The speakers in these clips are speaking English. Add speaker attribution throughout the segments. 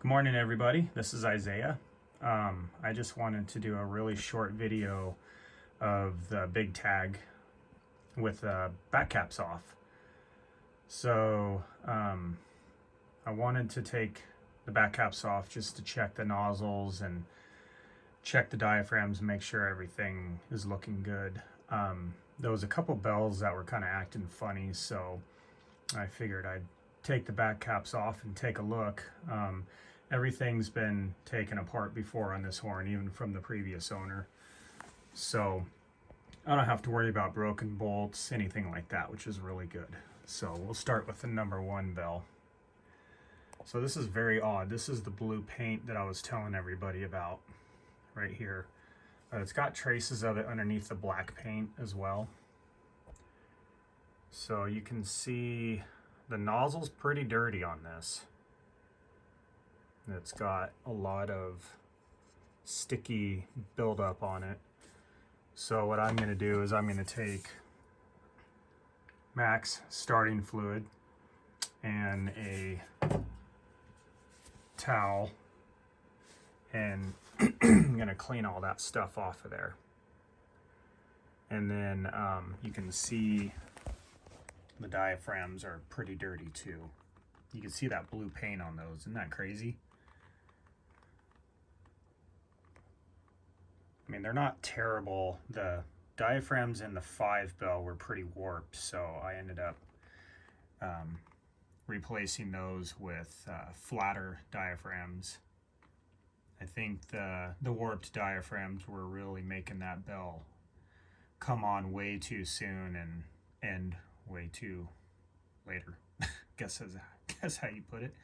Speaker 1: Good morning, everybody. This is Isaiah. I just wanted to do a really short video of the big tag with back caps off. So I wanted to take the back caps off just to check the nozzles and check the diaphragms and make sure everything is looking good. There was a couple bells that were kind of acting funny, so I figured I'd take the back caps off and take a look. Everything's been taken apart before on this horn, even from the previous owner. So I don't have to worry about broken bolts, anything like that, which is really good. So we'll start with the number 1 bell. So this is very odd. This is the blue paint that I was telling everybody about right here. It's got traces of it underneath the black paint as well. So you can see the nozzle's pretty dirty on this. It's got a lot of sticky buildup on it. So what I'm going to do is I'm going to take Max starting fluid and a towel, and I'm going to clean all that stuff off of there. And then you can see the diaphragms are pretty dirty too. You can see that blue paint on those. Isn't that crazy? I mean, they're not terrible. The diaphragms in the 5 bell were pretty warped, so I ended up replacing those with flatter diaphragms. I think the warped diaphragms were really making that bell come on way too soon and end way too later. guess how you put it.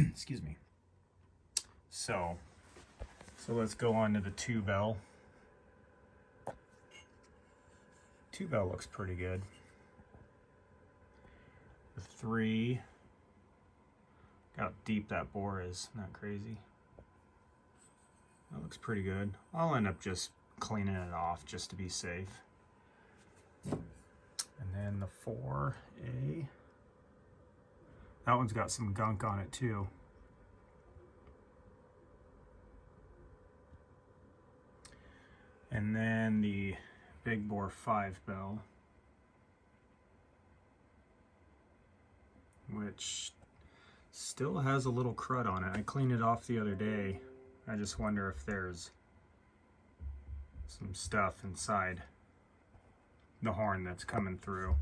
Speaker 1: Excuse me. So let's go on to the 2 bell. 2 bell looks pretty good. The 3, got how deep that bore is, not crazy. That looks pretty good. I'll end up just cleaning it off just to be safe. And then the 4A, that one's got some gunk on it too. And then the big bore 5 bell, which still has a little crud on it. I cleaned it off the other day. I just wonder if there's some stuff inside the horn that's coming through,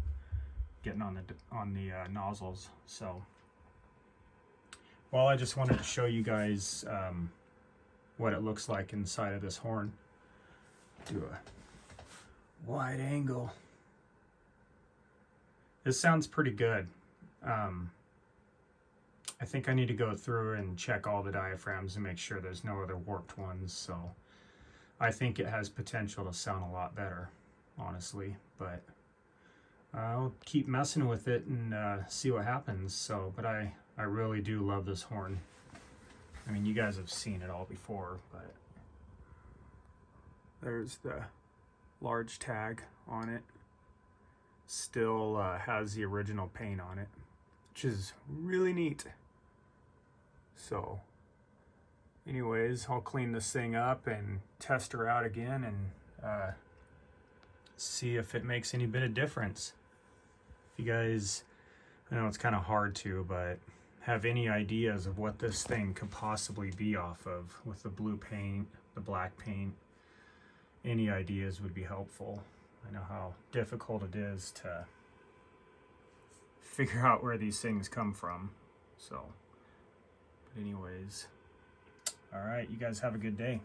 Speaker 1: getting on the nozzles. So, well, I just wanted to show you guys what it looks like inside of this horn. Do a wide angle. This sounds pretty good. I think I need to go through and check all the diaphragms and make sure there's no other warped ones. So I think it has potential to sound a lot better, honestly. But I'll keep messing with it and see what happens. So, but I really do love this horn. I mean, you guys have seen it all before, but there's the large tag on it. Still has the original paint on it, which is really neat. So anyways, I'll clean this thing up and test her out again and see if it makes any bit of difference. If you guys, I know it's kind of hard to, but have any ideas of what this thing could possibly be off of with the blue paint, the black paint, any ideas would be helpful. I know how difficult it is to figure out where these things come from. So, but anyways, all right, you guys have a good day.